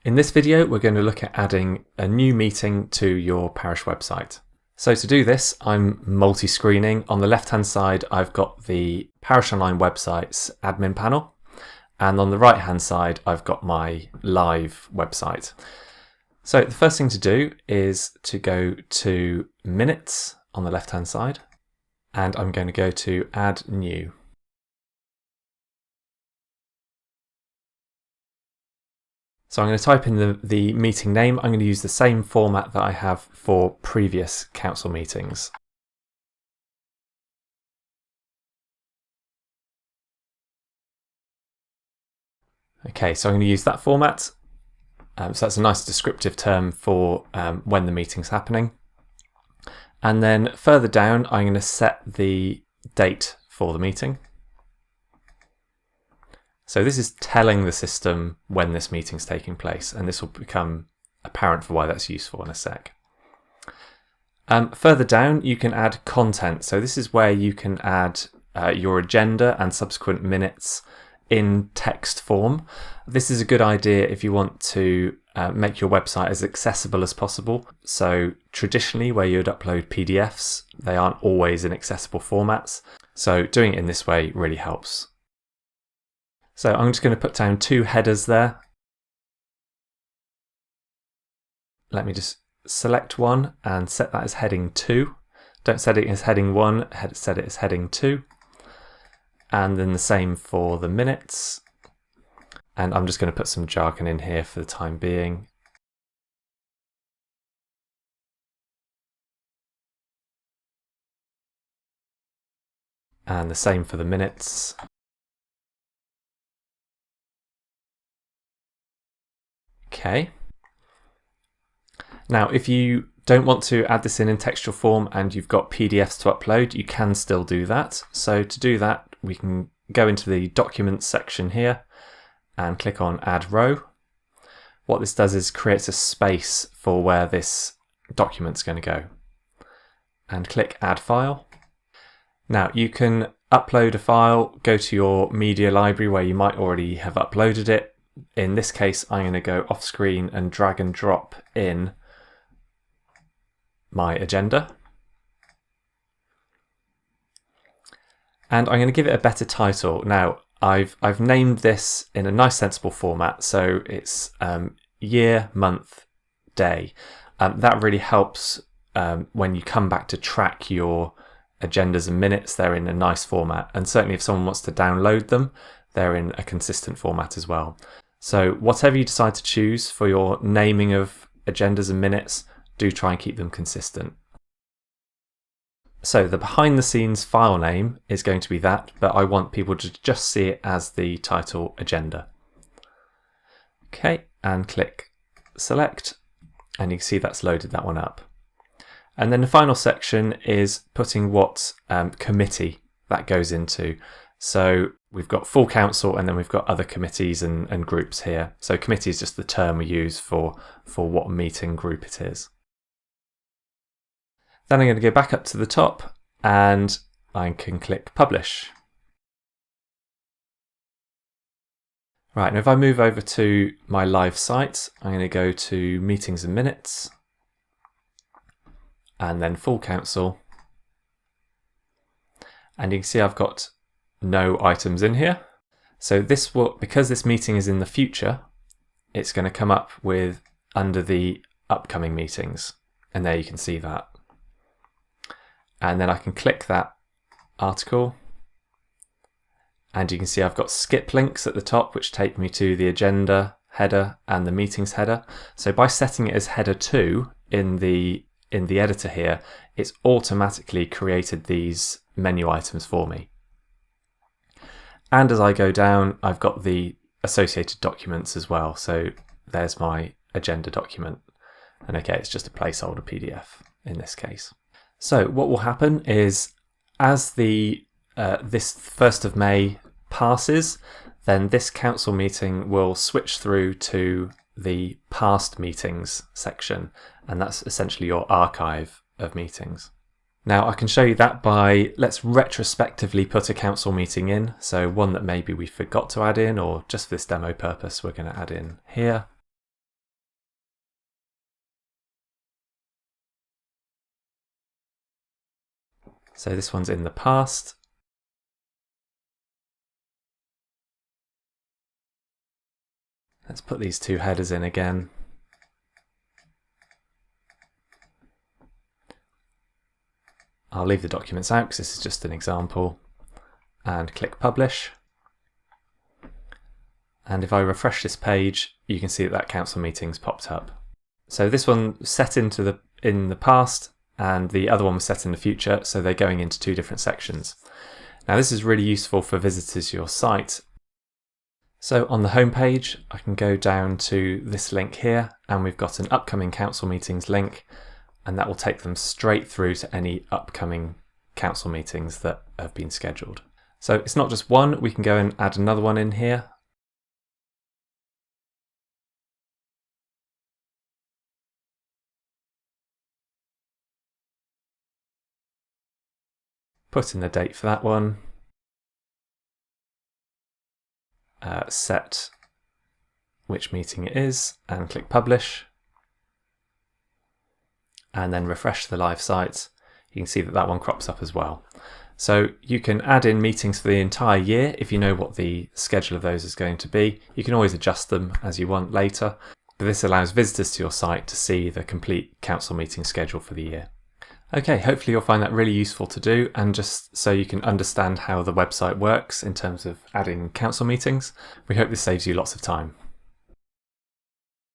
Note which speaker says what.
Speaker 1: In this video, we're going to look at adding a new meeting to your parish website. So to do this, I'm multi-screening. On the left-hand side, I've got the Parish Online website's admin panel. And on the right-hand side, I've got my live website. So the first thing to do is to go to Minutes on the left-hand side. And I'm going to go to Add New. So I'm going to type in the meeting name. I'm going to use the same format that I have for previous council meetings. Okay, so I'm going to use that format. So that's a nice descriptive term for when the meeting's happening. And then further down, I'm going to set the date for the meeting. So this is telling the system when this meeting's taking place, and this will become apparent for why that's useful in a sec. Further down, you can add content. So this is where you can add your agenda and subsequent minutes in text form. This is a good idea if you want to make your website as accessible as possible. So traditionally, where you'd upload PDFs, they aren't always in accessible formats. So doing it in this way really helps. So I'm just going to put down 2 headers there. Let me just select one and set that as heading 2. Don't set it as heading 1, set it as heading 2. And then the same for the minutes. And I'm just going to put some jargon in here for the time being. And the same for the minutes. Okay. Now, if you don't want to add this in textual form and you've got PDFs to upload, you can still do that. So to do that, we can go into the Documents section here and click on Add Row. What this does is creates a space for where this document's going to go. And click Add File. Now, you can upload a file, go to your media library where you might already have uploaded it. In this case, I'm going to go off screen and drag and drop in my agenda. And I'm going to give it a better title. Now, I've named this in a nice sensible format. So it's year, month, day. That really helps when you come back to track your agendas and minutes. They're in a nice format. And certainly if someone wants to download them, they're in a consistent format as well. So whatever you decide to choose for your naming of agendas and minutes, do try and keep them consistent. So the behind the scenes file name is going to be that, but I want people to just see it as the title agenda. Okay, and click select, and you can see that's loaded that one up. And then the final section is putting what committee that goes into. So we've got full council and then we've got other committees and groups here. So committee is just the term we use for what meeting group it is. Then I'm going to go back up to the top and I can click publish. Right, now if I move over to my live site, I'm going to go to meetings and minutes and then full council. And you can see I've got no items in here. So this will, because this meeting is in the future, it's going to come up with under the upcoming meetings. And there you can see that. And then I can click that article. And you can see I've got skip links at the top, which take me to the agenda header and the meetings header. So by setting it as header 2 in the editor here, it's automatically created these menu items for me. And as I go down, I've got the associated documents as well. So there's my agenda document. And okay, it's just a placeholder PDF in this case. So what will happen is as this 1st of May passes, then this council meeting will switch through to the past meetings section. And that's essentially your archive of meetings. Now I can show you that by, let's retrospectively put a council meeting in. So one that maybe we forgot to add in, or just for this demo purpose, we're going to add in here. So this one's in the past. Let's put these two headers in again. I'll leave the documents out because this is just an example, and click Publish. And if I refresh this page, you can see that council meeting's popped up. So this one was set in the past, and the other one was set in the future, so they're going into two different sections. Now this is really useful for visitors to your site. So on the home page, I can go down to this link here, and we've got an upcoming council meetings link, and that will take them straight through to any upcoming council meetings that have been scheduled. So it's not just one, we can go and add another one in here. Put in the date for that one. Set which meeting it is and click Publish. And then refresh the live site. You can see that that one crops up as well. So you can add in meetings for the entire year if you know what the schedule of those is going to be. You can always adjust them as you want later, but this allows visitors to your site to see the complete council meeting schedule for the year. Okay, hopefully you'll find that really useful to do, and just so you can understand how the website works in terms of adding council meetings. We hope this saves you lots of time.